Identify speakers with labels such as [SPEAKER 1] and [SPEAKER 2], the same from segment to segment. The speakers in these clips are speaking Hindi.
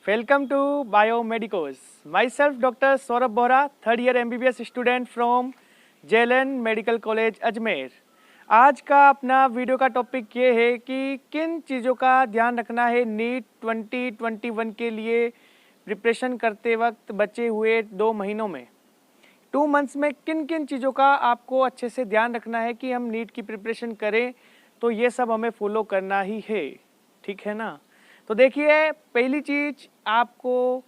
[SPEAKER 1] Welcome to Biomedicos. Myself Dr. Saurabh Bohra, third year MBBS student from JLN Medical College Ajmer. आज का अपना वीडियो का टॉपिक ये है कि किन चीज़ों का ध्यान रखना है नीट 2021 के लिए प्रिपरेशन करते वक्त बचे हुए 2 महीनों में। 2 मंथ्स में किन किन चीज़ों का आपको अच्छे से ध्यान रखना है कि हम नीट की प्रिपरेशन करें, तो ये सब हमें फॉलो करना ही है, ठीक है ना। तो देखिए, पहली चीज़ आपको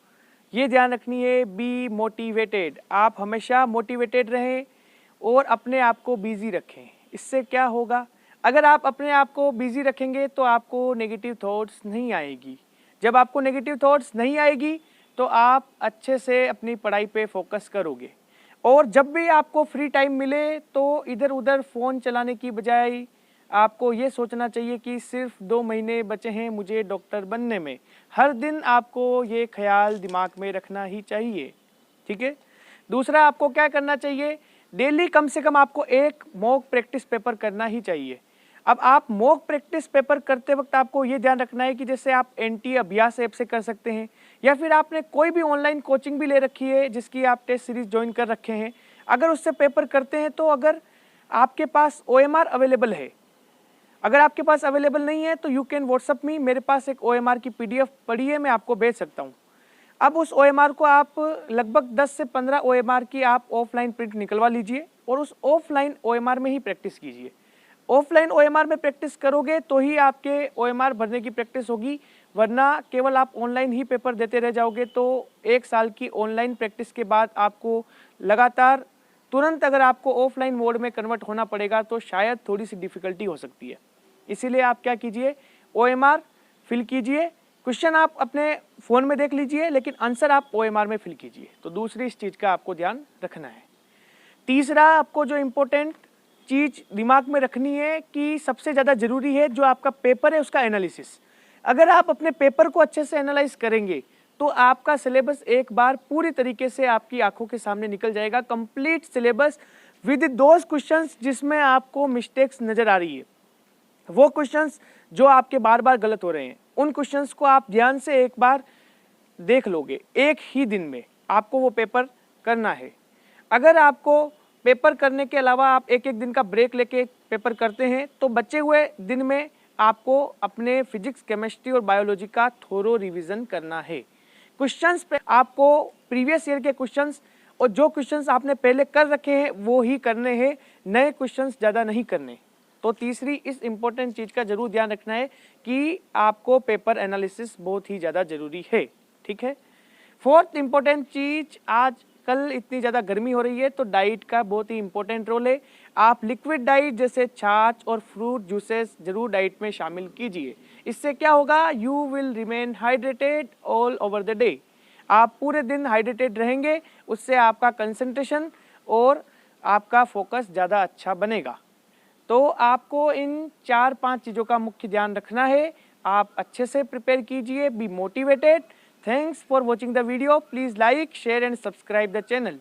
[SPEAKER 1] ये ध्यान रखनी है, बी मोटिवेटेड। आप हमेशा मोटिवेटेड रहें और अपने आप को बिज़ी रखें। इससे क्या होगा, अगर आप अपने आप को बिज़ी रखेंगे तो आपको नेगेटिव थॉट्स नहीं आएगी। जब आपको नेगेटिव थॉट्स नहीं आएगी तो आप अच्छे से अपनी पढ़ाई पे फोकस करोगे। और जब भी आपको फ्री टाइम मिले तो इधर उधर फ़ोन चलाने की बजाय आपको ये सोचना चाहिए कि सिर्फ 2 महीने बचे हैं मुझे डॉक्टर बनने में। हर दिन आपको ये ख्याल दिमाग में रखना ही चाहिए, ठीक है। दूसरा, आपको क्या करना चाहिए, डेली कम से कम आपको एक मॉक प्रैक्टिस पेपर करना ही चाहिए। अब आप मॉक प्रैक्टिस पेपर करते वक्त आपको ये ध्यान रखना है कि जैसे आप NT अभ्यास ऐप से कर सकते हैं, या फिर आपने कोई भी ऑनलाइन कोचिंग भी ले रखी है जिसकी आप टेस्ट सीरीज ज्वाइन कर रखे हैं, अगर उससे पेपर करते हैं तो अगर आपके पास OMR अवेलेबल है, अगर आपके पास अवेलेबल नहीं है तो यू कैन व्हाट्सअप मी, मेरे पास एक OMR की PDF पड़ी है, मैं आपको भेज सकता हूँ। अब उस OMR को आप लगभग 10 से 15 OMR की आप ऑफलाइन प्रिंट निकलवा लीजिए और उस ऑफलाइन OMR में ही प्रैक्टिस कीजिए। ऑफलाइन OMR में प्रैक्टिस करोगे तो ही आपके OMR भरने की प्रैक्टिस होगी, वरना केवल आप ऑनलाइन ही पेपर देते रह जाओगे तो 1 साल की ऑनलाइन प्रैक्टिस के बाद आपको लगातार तुरंत अगर आपको ऑफलाइन मोड में कन्वर्ट होना पड़ेगा तो शायद थोड़ी सी डिफ़िकल्टी हो सकती है। इसीलिए आप क्या कीजिए, OMR फिल कीजिए, क्वेश्चन आप अपने फ़ोन में देख लीजिए लेकिन आंसर आप OMR में फिल कीजिए। तो दूसरी इस चीज़ का आपको ध्यान रखना है। तीसरा, आपको जो इम्पोर्टेंट चीज़ दिमाग में रखनी है कि सबसे ज़्यादा ज़रूरी है जो आपका पेपर है उसका एनालिसिस। अगर आप अपने पेपर को अच्छे से एनालाइज करेंगे तो आपका सिलेबस एक बार पूरी तरीके से आपकी आंखों के सामने निकल जाएगा, complete syllabus with those questions जिसमें आपको मिस्टेक्स नज़र आ रही है, वो क्वेश्चंस जो आपके बार बार गलत हो रहे हैं, उन क्वेश्चंस को आप ध्यान से एक बार देख लोगे। एक ही दिन में आपको वो पेपर करना है। अगर आपको पेपर करने के अलावा आप एक एक दिन का ब्रेक लेके पेपर करते हैं तो बचे हुए दिन में आपको अपने फिजिक्स, केमिस्ट्री और बायोलॉजी का थोरो रिवीजन करना है। क्वेश्चंस पे आपको प्रीवियस ईयर के क्वेश्चंस और जो क्वेश्चंस आपने पहले कर रखे हैं वो ही करने हैं, नए क्वेश्चंस ज़्यादा नहीं करने। तो तीसरी इस इम्पोर्टेंट चीज़ का जरूर ध्यान रखना है कि आपको पेपर एनालिसिस बहुत ही ज़्यादा ज़रूरी है, ठीक है। फोर्थ इम्पोर्टेंट चीज़, आज कल इतनी ज़्यादा गर्मी हो रही है तो डाइट का बहुत ही इम्पोर्टेंट रोल है। आप लिक्विड डाइट जैसे छाछ और फ्रूट जूसेस जरूर डाइट में शामिल कीजिए। इससे क्या होगा, you will remain hydrated all over the day. आप पूरे दिन हाइड्रेटेड रहेंगे, उससे आपका कंसंट्रेशन और आपका फोकस ज़्यादा अच्छा बनेगा। तो आपको इन 4-5 चीज़ों का मुख्य ध्यान रखना है। आप अच्छे से प्रिपेयर कीजिए, be motivated. Thanks for watching the video. Please like, share and subscribe the channel.